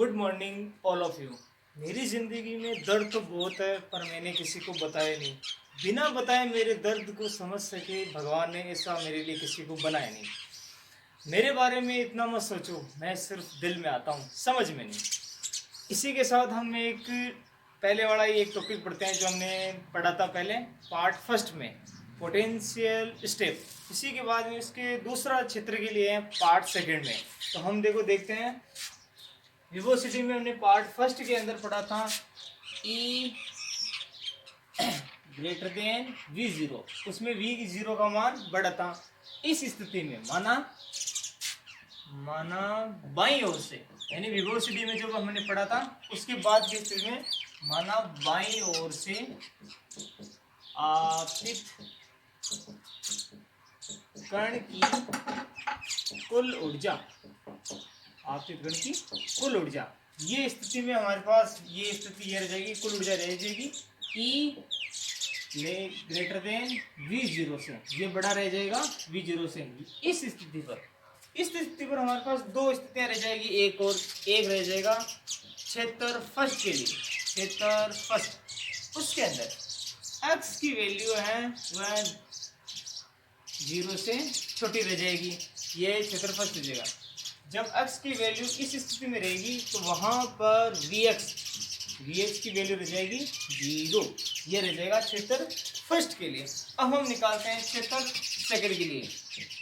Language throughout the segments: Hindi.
Good morning all of you. मेरी ज़िंदगी में दर्द तो बहुत है, पर मैंने किसी को बताया नहीं। बिना बताए मेरे दर्द को समझ सके भगवान ने, ऐसा मेरे लिए किसी को बनाया नहीं। मेरे बारे में इतना मत सोचो, मैं सिर्फ दिल में आता हूँ, समझ में नहीं। इसी के साथ हम एक पहले वाला ही एक टॉपिक पढ़ते हैं जो हमने पढ़ा था पहले पार्ट फर्स्ट में, पोटेंशियल स्टेप। इसी के बाद में इसके दूसरा क्षेत्र के लिए है पार्ट सेकंड में। तो हम देखते हैं। विवोसिटी में हमने पार्ट फर्स्ट के अंदर पढ़ा था E ग्रेटर देन V0, उसमें V0 का मान बड़ा था। इस स्थिति में माना बाईं ओर से, यानी विवोसिटी में जो हमने पढ़ा था उसके बाद की स्थिति में माना बाईं ओर से आपतित कण की कुल ऊर्जा, आपतित कण की कुल ऊर्जा, ये स्थिति में हमारे पास ये स्थिति ये रह जाएगी, कुल ऊर्जा रह जाएगी E ग्रेटर देन V0 से, ये बड़ा रह जाएगा V0 से। इस स्थिति पर हमारे पास दो स्थितियां रह जाएगी, एक रह जाएगा क्षेत्र फर्स्ट के लिए, क्षेत्र फर्स्ट। उसके अंदर x की वैल्यू है वह 0 से छोटी रह जाएगी, ये क्षेत्र फर्स्ट हो जाएगा। जब x की वैल्यू इस स्थिति में रहेगी तो वहां पर Vx की वैल्यू रह जाएगी 0, ये रह जाएगा क्षेत्र फर्स्ट के लिए। अब हम निकालते हैं क्षेत्र सेकंड के लिए,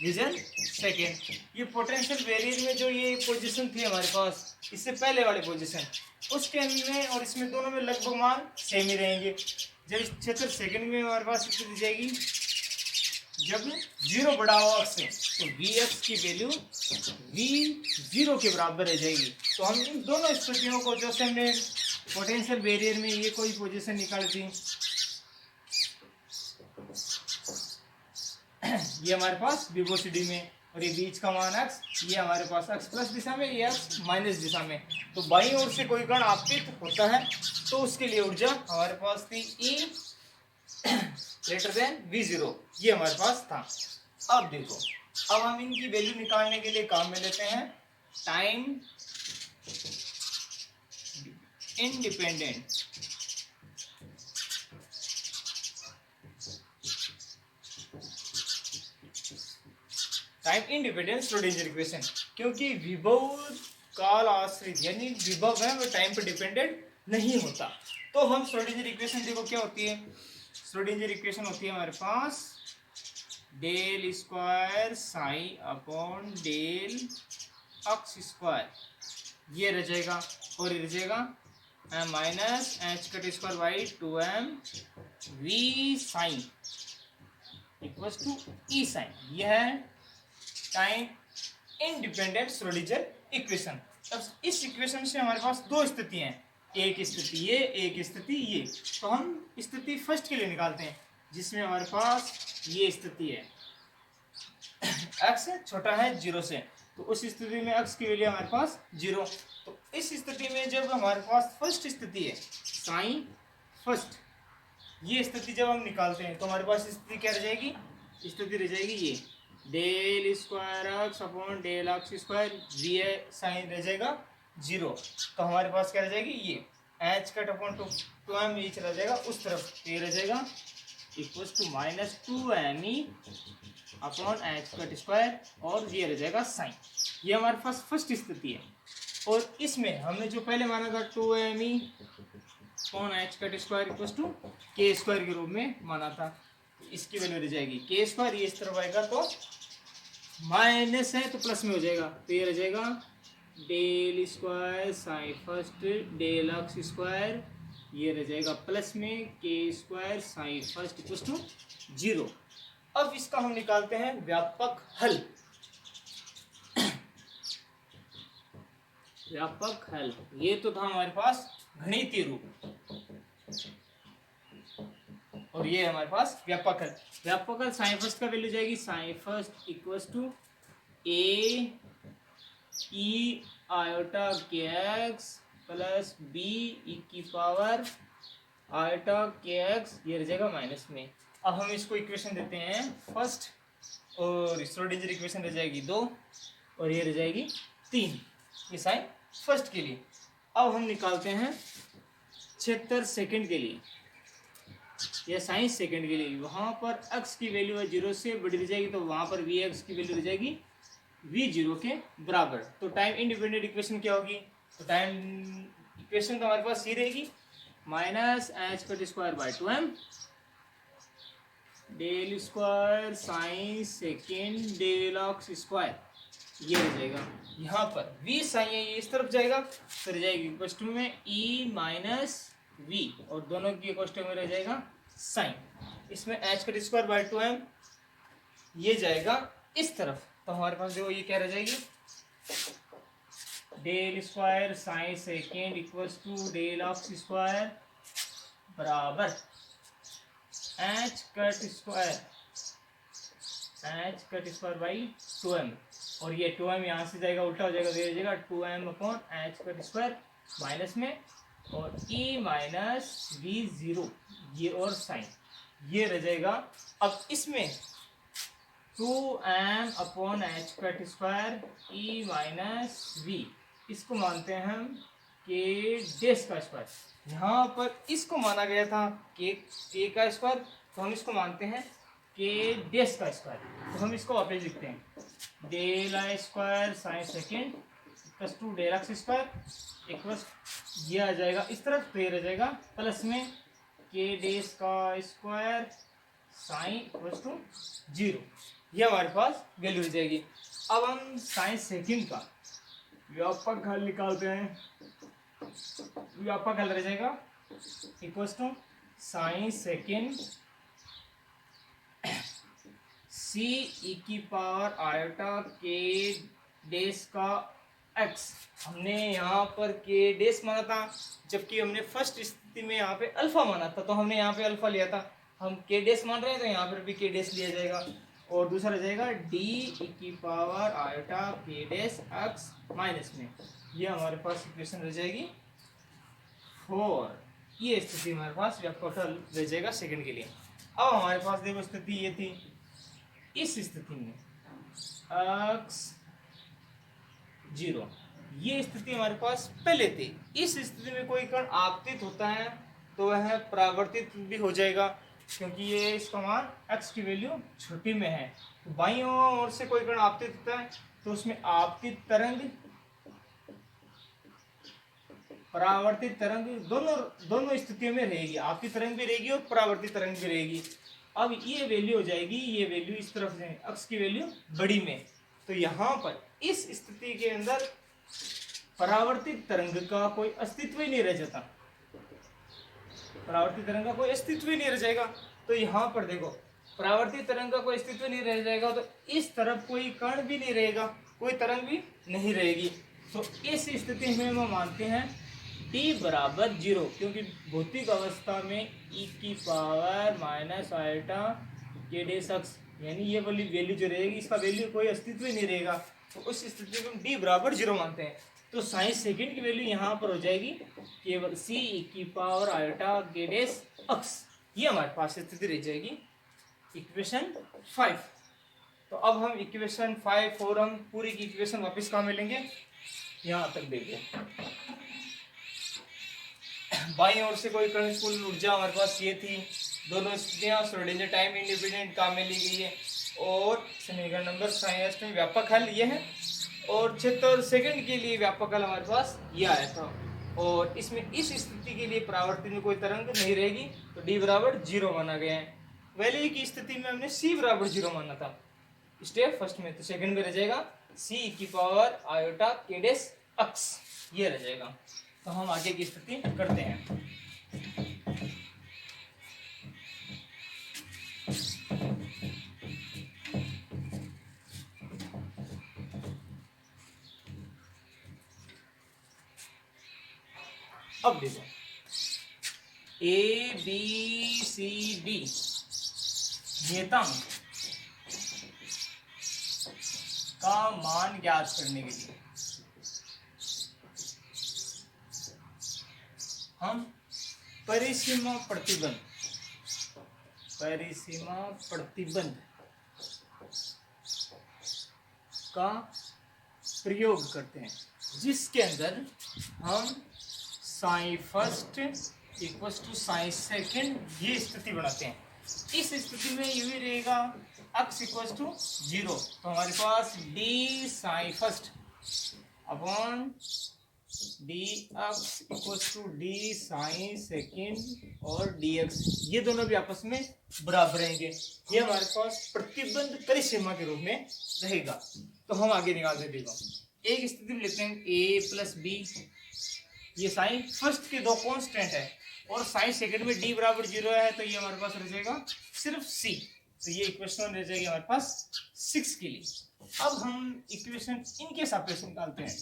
रीजन सेकंड। ये पोटेंशियल वेरियर में जो ये पोजीशन थी हमारे पास, इससे पहले वाली पोजीशन, उसके में और इसमें दोनों में लगभग मान सेम ही रहेंगे। जब इस क्षेत्र सेकंड में हमारे पास स्थिति दी जाएगी जब 0 बड़ा हो x से, तो Vx की वैल्यू V0 के बराबर रह जाएगी। तो हम इन दोनों स्थितियों को, जैसे हमने पोटेंशियल बैरियर में ये कोई पोजीशन निकाली थी, ये हमारे पास विवोसिटी में, और ये बीच का मान x, ये हमारे पास x प्लस दिशा में, ये x माइनस दिशा में। तो बाईं ओर से कोई कण आपतित होता है तो उसके लिए ऊर्जा हमारे पास थी E ग्रेटर देन V0, ये हमारे पास था। अब देखो, अब हम इनकी वैल्यू निकालने के लिए काम में लेते हैं टाइम इंडिपेंडेंट श्रोडिंगर इक्वेशन, क्योंकि विभव काल आश्रित, यानी विभव है वो टाइम पर डिपेंडेंट नहीं होता। तो हम श्रोडिंगर इक्वेशन देखो क्या होती है। श्रोडिंगर इक्वेशन होती है हमारे पास del square psi upon del x square, ये रह जाएगा, और ये रह जाएगा minus H cut square by 2m v psi equal to E psi. यह है टाइम इंडिपेंडेंट श्रोडिंगर इक्वेशन। अब इस इक्वेशन से हमारे पास दो स्थितियां हैं, एक स्थिति ये, एक स्थिति ये। तो हम स्थिति फर्स्ट के लिए निकालते हैं, जिसमें हमारे पास ये स्थिति है x छोटा है 0 से, तो उस स्थिति में x की वैल्यू हमारे पास 0। तो इस स्थिति में जब हमारे पास फर्स्ट स्थिति है साइन फर्स्ट, ये स्थिति जब हम निकालते हैं तो हमारे पास स्थिति क्या रह जाएगी, स्थिति रह जाएगी ये del square X upon del x square, V psi रह जाएगा 0। तो हमारे पास क्या रह जाएगी, ये एच कट अपॉन 2m ई चला जाएगा उस तरफ, ये रह जाएगा equal to minus 2m E upon H cut square, और ये रह जाएगा साइन। ये हमारे पास फर्स्ट स्थिति है। और इसमें हमने जो पहले माना था 2m E upon H cut square equal to K square के रूप में माना था, इसकी वैल्यू रह जाएगी के स्क्वायर, ये इस तरफ आएगा तो माइनस है तो प्लस में हो जाएगा, तो ये रह जाएगा del square psi first del x square, ये रह जाएगा प्लस में K square psi first equal to 0। अब इसका हम निकालते हैं व्यापक हल। व्यापक हल, ये तो था हमारे पास गणितीय रूप, और ये हमारे पास व्यापक हल। व्यापक हल साइन फर्स्ट का वैल्यू जाएगी psi first equal to A E iota K X plus B E की पावर आयोटा के एक्स, ये रह जाएगा माइनस में। अब हम इसको इक्वेशन देते हैं फर्स्ट, और श्रोडिंगर इक्वेशन रह जाएगी 2, और ये रह जाएगी 3, ये साइन फर्स्ट के लिए। अब हम निकालते हैं 76 सेकंड के लिए या साइंस सेकंड के लिए। वहां पर x की वैल्यू 0 से बड़ी रह जाएगी, तो वहां पर vx की वैल्यू रह जाएगी v 0 के बराबर। तो टाइम इंडिपेंडेंट इक्वेशन क्या होगी? तो टाइम इक्वेशन तो हमारे पास ये रहेगी, minus H cut square by 2m del square psi second del aux square, ये रह जाएगा। यहाँ पर v साइन है, ये इस तरफ जाएगा तो रह जाएगी इक्वल में e माइनस v, और दोनों की इक्वल में रह जाएगा साइन। इसमें H cut square by 2m ये जाएगा इस तरफ, तो हमारे पास जो ये क्या रह जाएगी, del square psi second equals to del aux square बराबर h cut square by 2m, और ये 2m यहाँ से जाएगा उल्टा हो जाएगा, दे जाएगा 2m upon H cut square minus में, और e माइनस वी 0 ये और साइन ये रह जाएगा। अब इसमें 2m upon H cut square e minus V, इसको मानते हैं हम के डेस का स्क्वायर। यहाँ पर इसको माना गया था के का स्क्वायर, तो हम इसको मानते हैं के डेस का स्क्वायर। तो हम इसको वापस लिखते हैं, del I square psi second plus 2 del x square equals, ये आ जाएगा इस तरफ, तो ये रह जाएगा प्लस में के डेस का स्क्वायर साइन इक्वल्स टू 0, ये हमारे पास वैल्यू रह जाएगी। अब हम साइन सेकेंड का व्यापक हल निकालते हैं। व्यापक हल रह जाएगा इक्वल्स टू साइन सेकेंड सी ई की पावर आयोटा के डेस का एक्स। हमने यहाँ पर के डेस माना था, जबकि हमने फर्स्ट स्थिति में यहाँ पे अल्फा माना था, तो हमने यहाँ पे अल्फा लिया था। हम के डेस मान रहे हैं तो यहाँ पर भी के डेस लिया जाएगा, और दूसरा रह जाएगा डी ई की पावर आयोटा के डेस एक्स माइनस में, ये हमारे पास इक्वेशन रह जाएगी 4। ये स्थिति हमारे पास व्यापक हल रह जाएगा सेकंड के लिए। अब हमारे पास देखो स्थिति ये थी, इस स्थिति में x 0, ये स्थिति हमारे पास पहले थी। इस स्थिति में कोई कण आपतित होता है तो वह परावर्तित भी हो जाएगा, क्योंकि ये इसका मान x की वैल्यू छोटी में है। तो बाईं ओर से कोई कण आपतित होता है तो उसमें आपतित तरंग परावर्तित तरंग दोनों स्थितियों में रहेगी, आपतित तरंग भी रहेगी और परावर्तित तरंग भी रहेगी। अब ये वैल्यू हो जाएगी, ये वैल्यू इस तरफ से x की वैल्यू बड़ी में, तो यहाँ पर इस स्थिति के अंदर परावर्तित तरंग का कोई अस्तित्व ही नहीं रह जाता, परावर्तित तरंग का कोई अस्तित्व ही नहीं रह जाएगा। तो यहाँ पर देखो परावर्तित तरंग का कोई अस्तित्व नहीं रह जाएगा, तो इस तरफ कोई कण भी नहीं रहेगा, कोई तरंग भी नहीं रहेगी। तो इस स्थिति में हम मानते हैं t बराबर 0, क्योंकि भौतिक अवस्था में e की पावर माइनस आयोटा के डेस एक्स, यानी ये वाली वैल्यू जो रहेगी इसका वैल्यू कोई अस्तित्व ही नहीं रहेगा, तो उस स्थिति में हम d बराबर 0 मानते हैं। तो साइन सेकेंड की वैल्यू यहाँ पर हो जाएगी केवल c e की पावर आयोटा के डेस एक्स, ये हमारे पास स्थिति रह जाएगी इक्वेशन 5। तो अब हम इक्वेशन 5 और हम पूरी की इक्वेशन वापस कहाँ मिलेंगे, यहाँ तक देखिए। बाईं ओर से कोई कण कुल ऊर्जा हमारे पास ये थी, दोनों स्थितियां श्रोडिंगर टाइम इंडिपेंडेंट काम में ली गई है, और समीकरण नंबर 67 में व्यापक हल ये है, और 76 सेकंड के लिए व्यापक हल हमारे पास ये आया था। और इसमें इस स्थिति के लिए परावर्तित में कोई तरंग नहीं रहेगी, तो डी बराबर 0 माना गया है। वैल्यू की स्थिति में हमने सी बराबर 0 माना था स्टेप फर्स्ट में, तो सेकंड में रह जाएगा सी की पावर आयोटा के डेस एक्स, ये रह जाएगा। तो हम आगे की स्थिति करते हैं। अब देखो ए बी सी डी नियतांक का मान ज्ञात करने के लिए हम परिसीमा प्रतिबंध का प्रयोग करते हैं। जिसके अंदर हम psi first equal to psi second ये स्थिति बनाते हैं। इस स्थिति में यू ही रहेगा x इक्वल टू 0, तो हमारे पास d psi first upon d x equal to d psi second और डी एक्स, ये दोनों भी आपस में बराबर रहेंगे। ये हमारे पास प्रतिबंध परिसीमा के रूप में रहेगा। तो हम आगे निकालते हैं। देखो एक स्थिति में लेते हैं a प्लस बी, ये साइन फर्स्ट के दो कांस्टेंट है और साइन सेकंड में d बराबर 0 है, तो ये हमारे पास रह जाएगा सिर्फ c। तो ये इक्वेशन रह जाएगी हमारे पास 6 के लिए। अब हम इक्वेशन इनके सापेक्ष निकालते हैं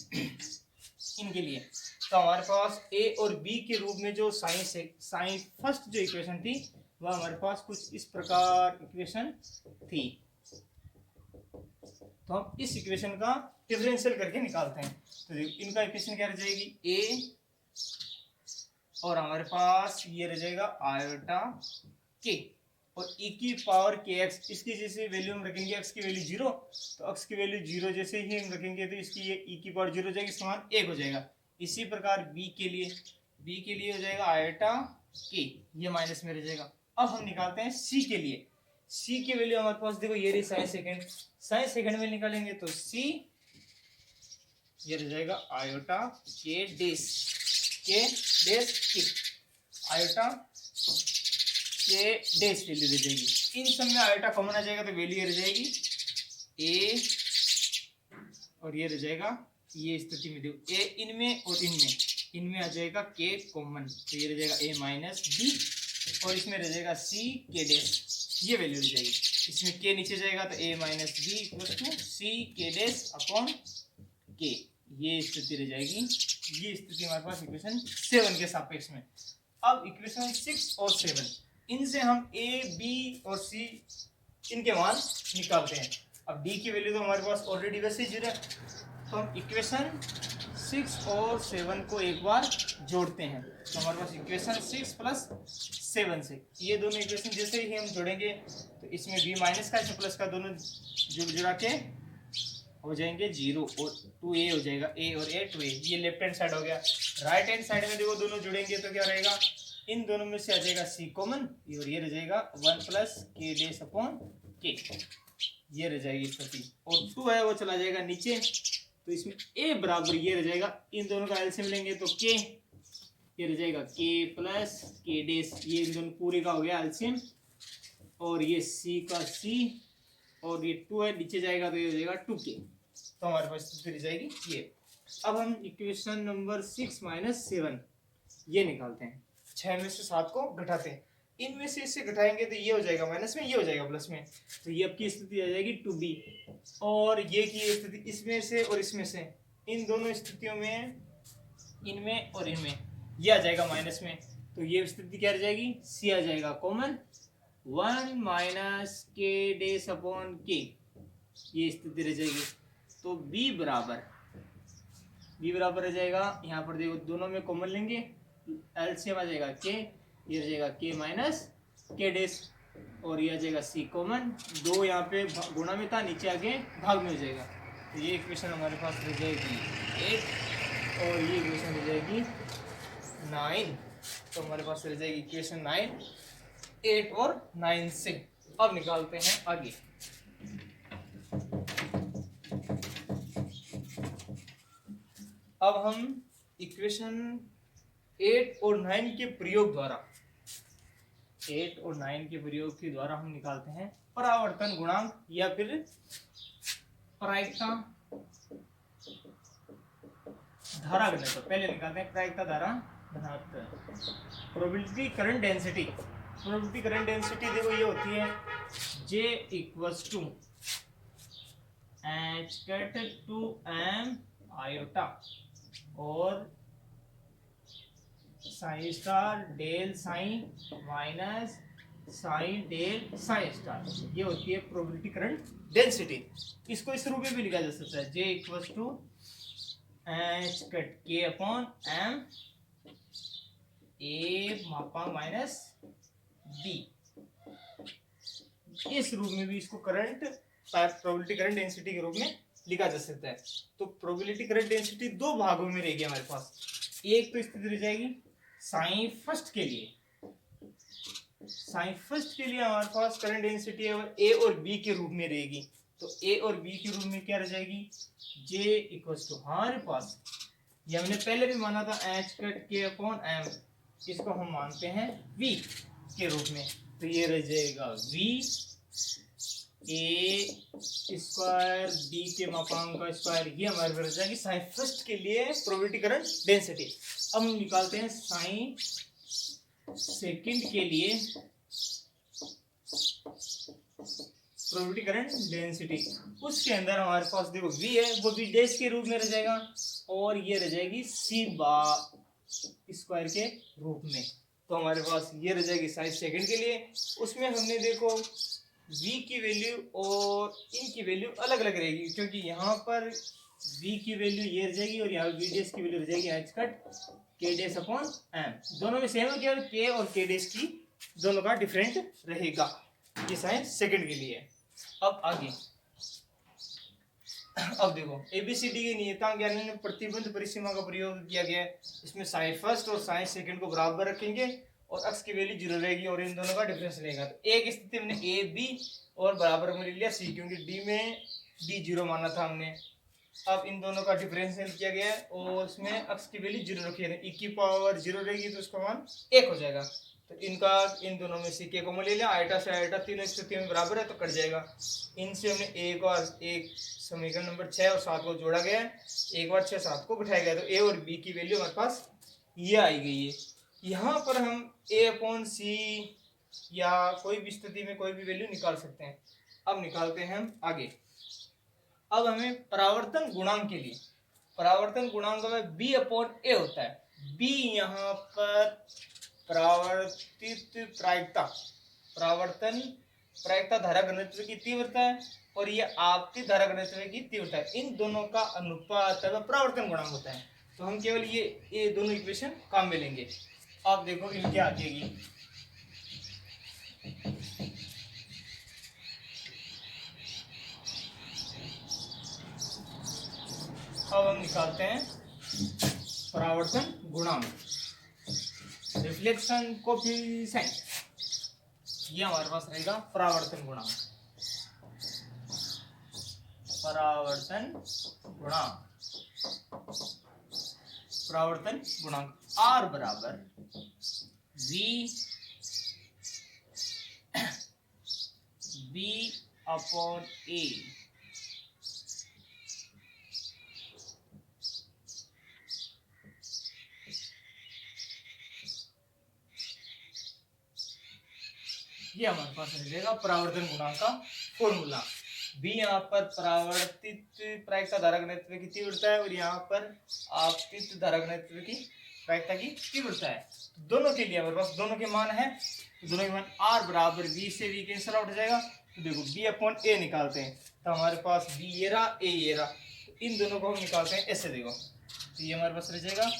इनके लिए। तो हमारे पास a और b के रूप में जो साइन फर्स्ट जो इक्वेशन थी वह हमारे पास कुछ इस प्रकार इक्वेशन थी। तो हम इस इक्वेशन का डिफरेंशियल करके निकालते हैं। तो इनका इक्वेशन क्या रह जाएगी a और हमारे पास ये रह जाएगा आयोटा k और e की पावर kx, इसकी जैसे वैल्यू हम रखेंगे x की वैल्यू 0, तो x की वैल्यू 0 जैसे ही हम रखेंगे तो इसकी ये e की पावर 0 हो जाएगी, समान 1 हो जाएगा। इसी प्रकार b के लिए हो जाएगा आयोटा k, ये माइनस में रह जाएगा। अब हम निकालते हैं c के लिए। c की वैल्यू हमारे पास देखो ये रही साइन सेकंड में निकालेंगे तो c ये रह जाएगा आयोटा k डेश आयोटा के डेश वैल्यू दे देगी। इन सब में आयोटा कॉमन आ जाएगा तो वैल्यू रह जाएगी a और ये रह जाएगा, ये स्थिति में देखो a इनमें और इनमें आ जाएगा k कॉमन, तो ये रह जाएगा a माइनस बी और इसमें रह जाएगा c के डेश, ये वैल्यू रह जाएगी। इसमें k नीचे जाएगा तो a minus B equal to c K dash upon k, ये स्थिति रह जाएगी। ये स्थिति हमारे पास इक्वेशन 7 के सापेक्ष में। अब इक्वेशन 6 और 7 इनसे हम a b और c इनके मान निकालते हैं। अब d की वैल्यू तो हमारे पास ऑलरेडी वैसे ही 0 है, तो हम इक्वेशन 6 और 7 को एक बार जोड़ते हैं। तो हमारे पास इक्वेशन 6 प्लस 7 से ये दोनों इक्वेशन जैसे ही हम जोड़ेंगे तो इसमें b माइनस का प्लस का दोनों जुड़ा के हो जाएंगे 0 और 2a हो जाएगा, a और a 2a, ये लेफ्ट हैंड साइड हो गया। राइट हैंड साइड में देखो दोनों जुड़ेंगे तो क्या रहेगा, इन दोनों में से आ जाएगा c कॉमन और ये रह जाएगा 1 plus k dash upon k, ये रह जाएगी स्थिति। और 2 है वो चला जाएगा नीचे, तो इसमें a बराबर ये रह जाएगा, इन दोनों का एलसीएम लेंगे तो k, ये रह जाएगा k प्लस k डेश, ये इन दोनों पूरे का हो गया एलसीएम, और ये c का c और ये 2 है नीचे जाएगा तो ये हो जाएगा 2k, तो हमारे पास स्थिति रह जाएगी ये। अब हम इक्वेशन नंबर 6 माइनस 7 ये निकालते हैं। 6 में से 7 को घटाते हैं, इनमें से इससे घटाएंगे तो ये हो जाएगा माइनस में, ये हो जाएगा प्लस में, तो ये आपकी स्थिति आ जाएगी 2b और ये की स्थिति इसमें से और इसमें से, इन दोनों स्थितियों में इनमें और इनमें ये आ जाएगा माइनस में, तो ये स्थिति क्या रह जाएगी c आ जाएगा common 1 minus k dash upon k, ये स्थिति रह जाएगी। तो b बराबर रह जाएगा, यहाँ पर देखो दोनों में कॉमन लेंगे, एलसीएम आ जाएगा k, ये रह जाएगा k माइनस k डेश और ये आ जाएगा c कॉमन, 2 यहाँ पे गुणा में था नीचे आगे भाग में हो जाएगा, तो ये इक्वेशन हमारे पास रह जाएगी 8 और ये इक्वेशन रह जाएगी 9, तो हमारे पास रह जाएगी इक्वेशन 9 8 और 9 से। अब निकालते हैं आगे। अब हम इक्वेशन 8 और 9 के प्रयोग के द्वारा हम निकालते हैं परावर्तन गुणांक या फिर प्रायिकता धारा घनत्व। पहले निकालते हैं प्रायिकता धारा घनत्व। प्रोबेबिलिटी करंट डेंसिटी देखो ये होती है J equals to H cut to M iota और psi star del psi minus psi del psi star, ये होती है प्रोबेबिलिटी करंट डेंसिटी। इसको इस रूप में भी लिखा जा सकता है J equals to H cut K upon M A मापा माइनस B, इस रूप में भी इसको करंट प्रोबेबिलिटी करंट डेंसिटी के रूप में लिखा जा सकता है। तो प्रोबेबिलिटी करंट डेंसिटी दो भागों में रहेगी हमारे पास। एक तो स्थिति रह जाएगी साइन फर्स्ट के लिए, साइन फर्स्ट के लिए हमारे पास करंट डेंसिटी ए और बी के रूप में रहेगी। तो ए और बी के रूप में क्या रह जाएगी, जे इक्वल्स टू हमारे पास, ये हमने पहले भी माना था एच कट के अपॉन एम, इसको हम मानते हैं वी के रूप में। तो ये रह जाएगा वी ए स्क्वायर बी के मापांक का स्क्वायर, ये हमारे पास रह जाएगी साइन फर्स्ट के लिए प्रोबेबिलिटी करंट डेंसिटी। अब हम निकालते हैं साइन सेकंड के लिए प्रोबेबिलिटी करंट डेंसिटी। उसके अंदर हमारे पास देखो v है, वो v डैश के रूप में रह जाएगा और ये रह जाएगी c बार स्क्वायर के रूप में। तो हमारे पास ये रह जाएगी साइन सेकंड के लिए। उसमें हमने देखो v की वैल्यू और इनकी वैल्यू अलग अलग रहेगी, क्योंकि यहाँ पर v की वैल्यू ये रह जाएगी और यहाँ v डैश की वैल्यू रह जाएगी H cut k dash upon m। दोनों में सेम है, केवल k और k डैश की दोनों का डिफरेंट रहेगा। ये साइन सेकंड के लिए। अब आगे, अब देखो एबीसीडी के नियतांक यानी प्रतिबंध परिसीमा का प्रयोग किया गया है। इसमें साइन फर्स्ट और साइन सेकंड को बराबर रखेंगे और x की वैल्यू 0 रहेगी और इन दोनों का डिफरेंस रहेगा। तो एक स्थिति में ए बी और बराबर में ले लिया सी, क्योंकि डी में डी 0 माना था हमने। अब इन दोनों का डिफरेंशियल किया गया है और उसमें x की वैल्यू 0 रखी है, e की पावर 0 रहेगी तो उसका मान 1 हो जाएगा। तो इनका इन दोनों में से के को ले लिया, आयटा से आयटा तीनों स्थिति में बराबर है तो कट जाएगा। इनसे हमने एक और एक समीकरण नंबर 6 और 7 को जोड़ा गया है, एक बार 6 7 को बिठाया गया, तो ए और बी की वैल्यू हमारे पास ये आई गई है। यहाँ पर हम ए अपॉन सी या कोई भी स्थिति में कोई भी वैल्यू निकाल सकते हैं। अब निकालते हैं हम आगे। अब हमें परावर्तन गुणांक के लिए, परावर्तन गुणांक में बी अपॉन ए होता है। बी यहाँ पर परावर्तित प्रायिकता, परावर्तन प्रायिकता धारा घनत्व की तीव्रता है और ये आपतित धारा घनत्व की तीव्रता है। इन दोनों का अनुपात परावर्तन गुणांक होता है। तो हम केवल ये दोनों इक्वेशन काम में लेंगे। आप देखो इनके आ जाएगी, अब हम निकालते हैं परावर्तन गुणांक, रिफ्लेक्शन कोफिशिएंट, ये हमारे पास रहेगा परावर्तन गुणांक। परावर्तन गुणांक, परावर्तन गुणांक R बराबर V अपॉन A ये हमारे पास रह जाएगा परावर्तन गुणांक का फॉर्मूला। बी यहाँ पर परावर्तित प्रायिकता धारा घनत्व की तीव्रता है और यहाँ पर आपतित धारा घनत्व की प्रायिकता की तीव्रता है। तो दोनों के लिए हमारे पास दोनों के मान है, तो दोनों के मान आर बराबर बी से वी कैंसिल आउट हो जाएगा। तो देखो बी अपॉन ए निकालते हैं तो हमारे पास बी ये रहा ए ये रहा, तो इन दोनों को हम निकालते हैं ऐसे। देखो तो ये हमारे पास रह जाएगा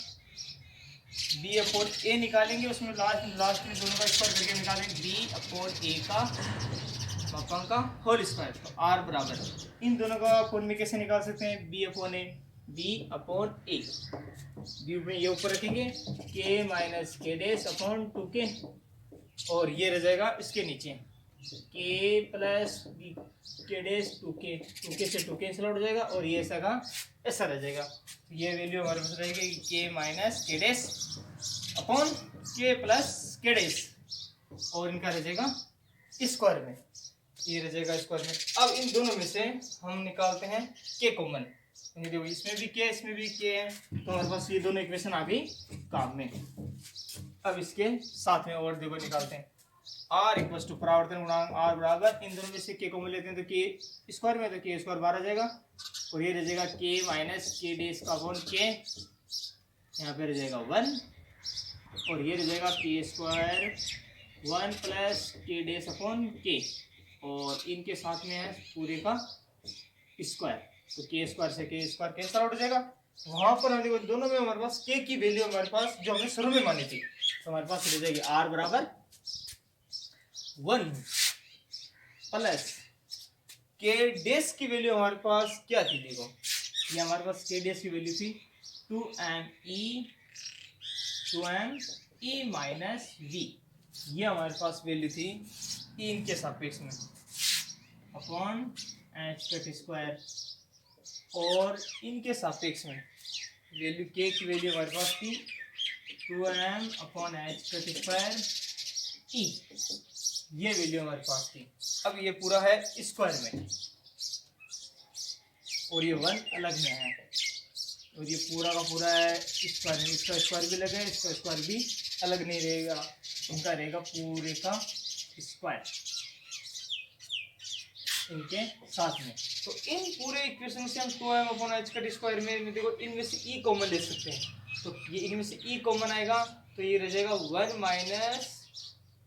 बी अपॉन ए निकालेंगे, उसमें लास्ट में दोनों का स्क्वायर करके निकालेंगे बी अपॉन ए का मापांक का होल स्क्वायर। तो आर बराबर इन दोनों का फॉर्मूला कैसे निकाल सकते हैं, बी अपॉन ए, बी अपॉन ए, बी में ये ऊपर रखेंगे के माइनस के डैश अपॉन 2k और ये रह जाएगा इसके नीचे के प्लस के डैश 2k से 2k कैंसिल आउट हो जाएगा और ये ऐसा का ऐसा रह जाएगा। तो ये वैल्यू हमारे पास रहेगी के माइनस के डैश अपॉन के प्लस के डैश और इनका रह जाएगा स्क्वायर में, ये रह जाएगा स्क्वायर में। अब इन दोनों में से हम निकालते हैं के कॉमन, देखो इसमें भी के इसमें भी के है, तो हमारे पास ये दोनों इक्वेशन आ गई काम में। अब इसके साथ में और देखो निकालते हैं आर इक्वल टू परावर्तन गुणांक आर बराबर इन दोनों में से के कॉमन लेते हैं तो के स्क्वायर में, तो के स्क्वायर 12 आ जाएगा और ये रह जाएगा के माइनस के डैश का अपॉन के, यहाँ पे रह जाएगा 1 और ये रह जाएगा के स्क्वायर 1 प्लस के डैश अपॉन के और इनके साथ में है पूरे का स्क्वायर, तो के स्क्वायर से के स्क्वायर कैंसिल आउट हो जाएगा। वहां पर हम देखो दोनों में हमारे पास के की वैल्यू हमारे पास जो हमने शुरू में मानी थी, तो हमारे पास रह जाएगी आर बराबर 1 प्लस के डेस की वैल्यू हमारे पास क्या थी, देखो ये हमारे पास के डेस की वैल्यू थी 2m e माइनस वी, ये हमारे पास वैल्यू थी ई इनके सापेक्ष में अपॉन एच कट स्क्वायर, और इनके सापेक्ष में वैल्यू के की वैल्यू हमारे पास थी 2m upon H cut square E, ये वैल्यू हमारे पास थी। अब ये पूरा है स्क्वायर में और ये 1 अलग में है, और ये पूरा का पूरा है स्क्वायर में, इसका स्क्वायर भी अलग है, इसका स्क्वायर भी अलग नहीं रहेगा, इनका रहेगा पूरे का स्क्वायर इनके साथ में। तो इन पूरे इक्वेशन से हम 2m upon H cut square में देखो इनमें से ई कॉमन ले सकते हैं, तो ये इनमें से ई कॉमन आएगा तो ये रह जाएगा 1 माइनस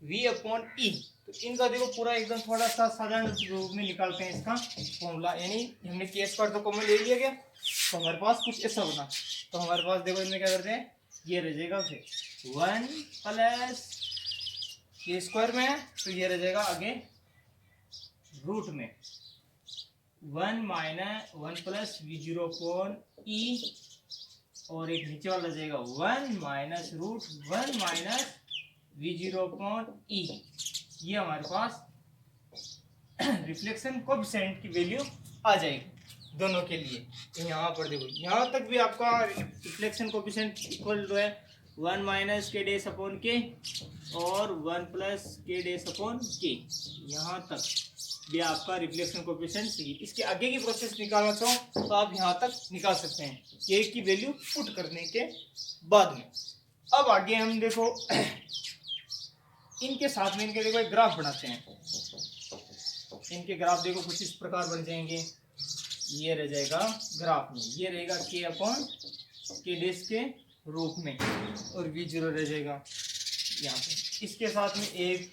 वी अपॉन ई। तो इनका देखो पूरा एकदम थोड़ा सा साधारण रूप में निकालते हैं इसका फॉर्मूला, यानी हमने के स्क्वायर तो कॉमन ले लिया गया, तो हमारे पास कुछ ऐसा बना, तो हमारे पास देखो इनमें क्या करते हैं, ये रह जाएगा फिर 1 प्लस के स्क्वायर में है तो ये रह जाएगा आगे रूट में 1 minus 1 plus v zero upon E, और एक नीचे वाला जाएगा 1 minus root 1 minus v zero upon E, ये हमारे पास रिफ्लेक्शन कोएफिशिएंट की वैल्यू आ जाएगी दोनों के लिए। तो यहाँ पर देखो यहाँ तक भी आपका रिफ्लेक्शन कोएफिशिएंट इक्वल टू है 1 माइनस के डेस अपॉन के और 1 प्लस के डेस अपॉन के, यहाँ तक भी आपका रिफ्लेक्शन कोएफिशिएंट सही। इसके आगे की प्रोसेस निकालना चाहो तो आप यहाँ तक निकाल सकते हैं के की वैल्यू पुट करने के बाद में। अब आगे हम देखो इनके साथ में इनके देखो एक ग्राफ बनाते हैं, इनके ग्राफ देखो कुछ इस प्रकार बन जाएंगे, ये रह जाएगा ग्राफ में, ये रहेगा के अपॉन के डेस के रूप में और वी जीरो रह जाएगा यहाँ पे, इसके साथ में एक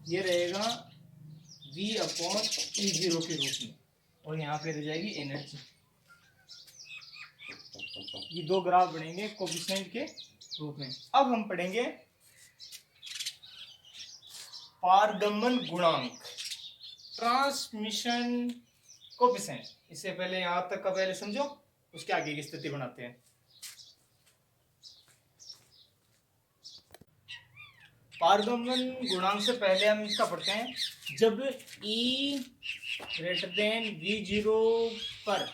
ये रहेगा v अपॉन ई जीरो के रूप में, और यहाँ पे रह जाएगी एनर्जी। ये दो ग्राफ बनेंगे कोएफिशिएंट के रूप में। अब हम पढ़ेंगे पारगमन गुणांक, ट्रांसमिशन कोएफिशिएंट। इससे पहले यहां तक का पहले समझो, उसके आगे की स्थिति बनाते हैं। पारगमन गुणांक से पहले हम इसका पढ़ते हैं, जब E ग्रेटर देन V0 पर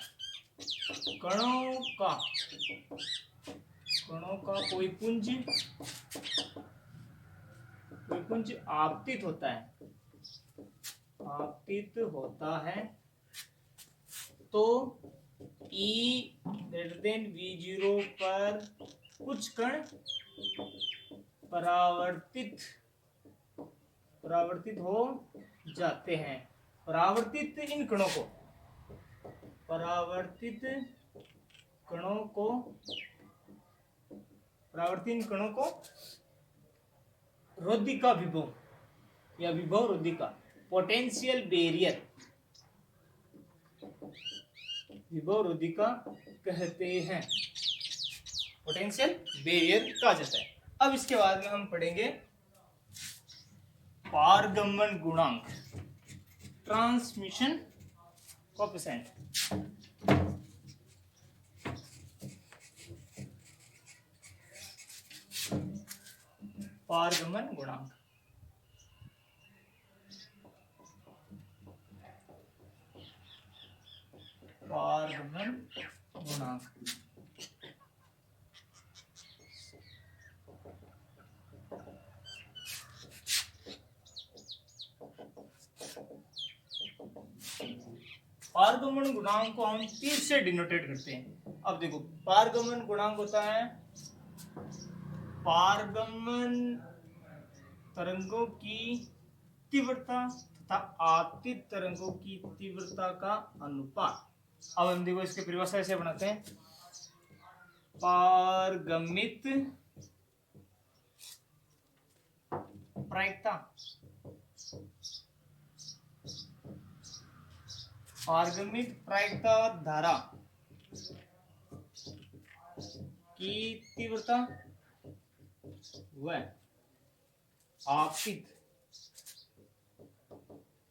कणों कोई पुंज आपतित होता है तो E ग्रेटर देन V0 पर कुछ कण परावर्तित हो जाते हैं। परावर्तित कणों को रोधिका विभव या विभव रोधिका पोटेंशियल बैरियर विभव रोधिका कहते हैं, पोटेंशियल बैरियर कहा जाता है। अब इसके बाद में हम पढ़ेंगे पारगमन गुणांक, ट्रांसमिशन कोएफिशिएंट। पारगमन गुणांक पारगमन गुणांक को हम तीर से डिनोटेट करते हैं। अब देखो पारगमन गुणांक होता है पारगमन तरंगों की तीव्रता तथा आपतित तरंगों की तीव्रता का अनुपात। अब हम देखो इसके परिभाषा ऐसे बनाते हैं, पारगमित प्रायिकता धारा की तीव्रता व आपतित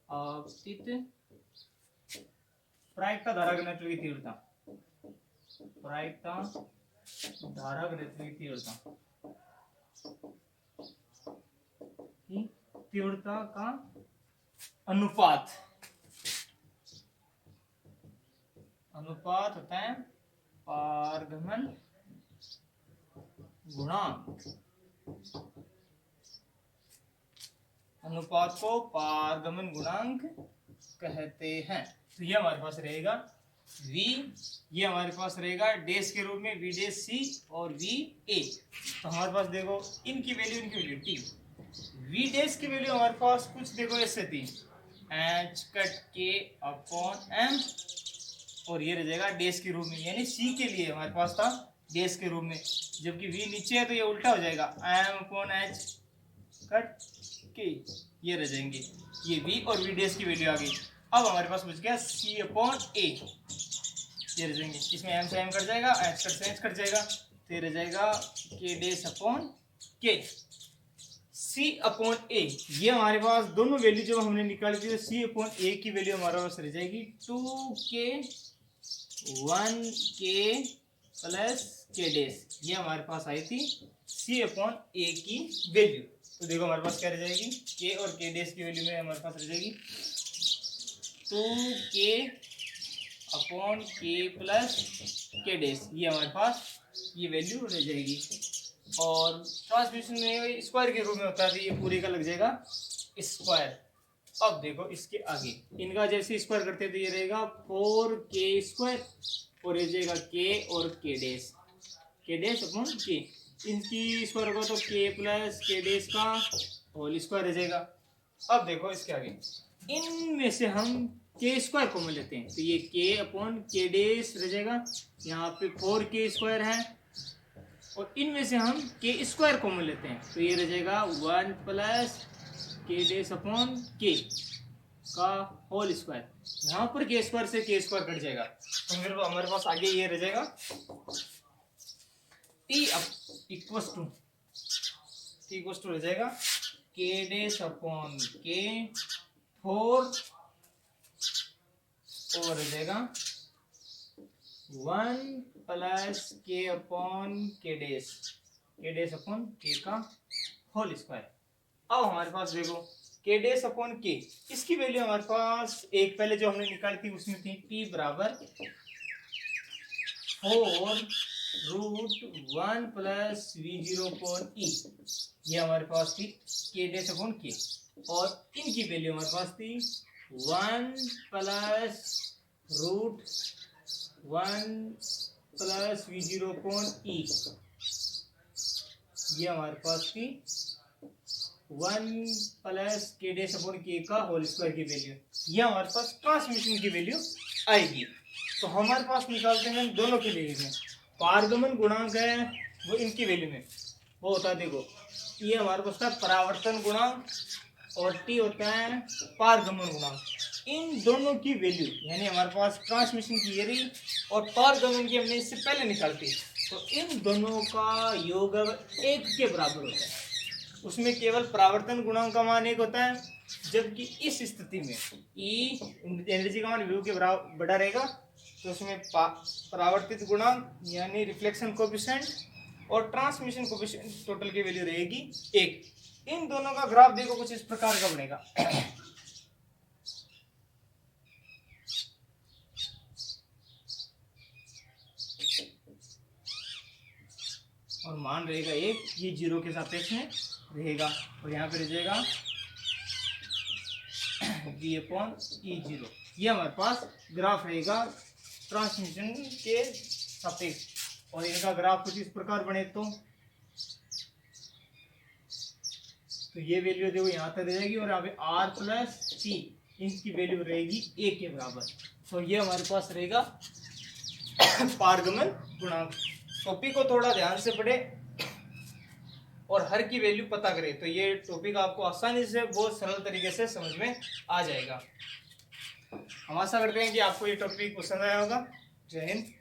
आपतित प्रायिकता धारा घनत्व की तीव्रता, प्रायिकता धारा घनत्व की तीव्रता का अनुपात होता है पारगमन गुणांक। अनुपात को पारगमन गुणांक कहते हैं। तो ये हमारे पास रहेगा v, ये हमारे पास रहेगा डेस के रूप में v डेस c और v a। तो हमारे पास देखो इनकी वैल्यू t, v डेस की वैल्यू हमारे पास कुछ देखो ऐसे थी h cut k upon m, और ये रह जाएगा डेस के रूप में, यानी c के लिए हमारे पास था डेस के रूप में, जबकि v नीचे है तो ये उल्टा हो जाएगा m upon h cut k, ये रह जाएंगे ये v और v डेस की वैल्यू आ गई। अब हमारे पास बच गया c अपॉन a, ये रह जाएंगे, इसमें m से m कट जाएगा, h कट से h कट जाएगा, तो ये रह जाएगा k dash upon k। c upon a, ये हमारे पास दोनों वैल्यू जब हमने निकाली थी तो c अपॉन a की वैल्यू हमारे पास रह जाएगी 2k 1k प्लस k डेस, ये हमारे पास आई थी c अपॉन a की वैल्यू। तो देखो हमारे पास क्या रह जाएगी, k और k डेस की वैल्यू में हमारे पास रह जाएगी 2k upon k plus k डेस, ये हमारे पास ये वैल्यू रह जाएगी। और ट्रांसमिशन में स्क्वायर के रूप में होता है तो ये पूरे का लग जाएगा स्क्वायर। अब देखो इसके आगे इनका जैसे स्क्वायर करते हैं तो ये रहेगा 4k स्क्वायर, और ये जाएगा k और k डेस अपॉन k, इनकी स्क्वायर होगा तो k प्लस k डेस का होल स्क्वायर रह जाएगा। अब देखो इसके आगे इनमें से हम k स्क्वायर कॉमन लेते हैं तो ये k अपॉन k डेस रह जाएगा, यहाँ पे 4k स्क्वायर है, और इनमें से हम k स्क्वायर कॉमन लेते हैं तो ये रह जाएगा 1 plus k dash upon k का होल स्क्वायर, यहाँ पर k स्क्वायर से k स्क्वायर कट जाएगा, तो फिर हमारे पास आगे ये रह जाएगा t इक्वस टू रह जाएगा k डेस अपॉन k 4, और रह जाएगा 1 plus k upon k dash upon k का होल स्क्वायर। अब हमारे पास देखो k डेस अपॉन k, इसकी वैल्यू हमारे पास एक पहले जो हमने निकाली थी उसमें थी t बराबर 4 root 1 plus v0 upon e, ये हमारे पास थी k डेस अपॉन k, और इनकी वैल्यू हमारे पास थी 1 plus root 1 plus v0 upon e, ये हमारे पास थी 1 plus k dash upon k का होल स्क्वायर की वैल्यू, ये हमारे पास ट्रांसमिशन की वैल्यू आएगी। तो हमारे पास निकालते हैं दोनों के लिए में पारगमन गुणांक है वो इनकी वैल्यू में वो होता है, देखो ये हमारे पास था परावर्तन गुणांक और t होता है पारगमन गुणांक। इन दोनों की वैल्यू यानी हमारे पास ट्रांसमिशन की ये रही और पारगमन की हमने इससे पहले निकालती, तो इन दोनों का योग 1 के बराबर होता है। उसमें केवल परावर्तन गुणांक का मान 1 होता है, जबकि इस स्थिति में E एनर्जी का मान v के बराबर बड़ा रहेगा, तो उसमें परावर्तित गुणांक यानी रिफ्लेक्शन कोएफिशिएंट और ट्रांसमिशन कोएफिशिएंट टोटल की वैल्यू रहेगी 1। इन दोनों का ग्राफ देखो कुछ इस प्रकार का बनेगा और मान रहेगा 1, ये 0 के सापेक्ष में रहेगा, और यहाँ पे रह जाएगा v अपॉन E0, ये हमारे पास ग्राफ रहेगा ट्रांसमिशन के सापेक्ष। और इनका ग्राफ कुछ इस प्रकार बने तो ये वैल्यू देखो यहाँ तक रह जाएगी, और यहाँ पे r प्लस t इनकी वैल्यू रहेगी 1 के बराबर, तो ये हमारे पास रहेगा पारगमन गुणांक। टॉपिक को थोड़ा ध्यान से पढ़े और हर की वैल्यू पता करें तो ये टॉपिक आपको आसानी से बहुत सरल तरीके से समझ में आ जाएगा। हम आशा करते हैं कि आपको ये टॉपिक पसंद आया होगा। जय हिंद।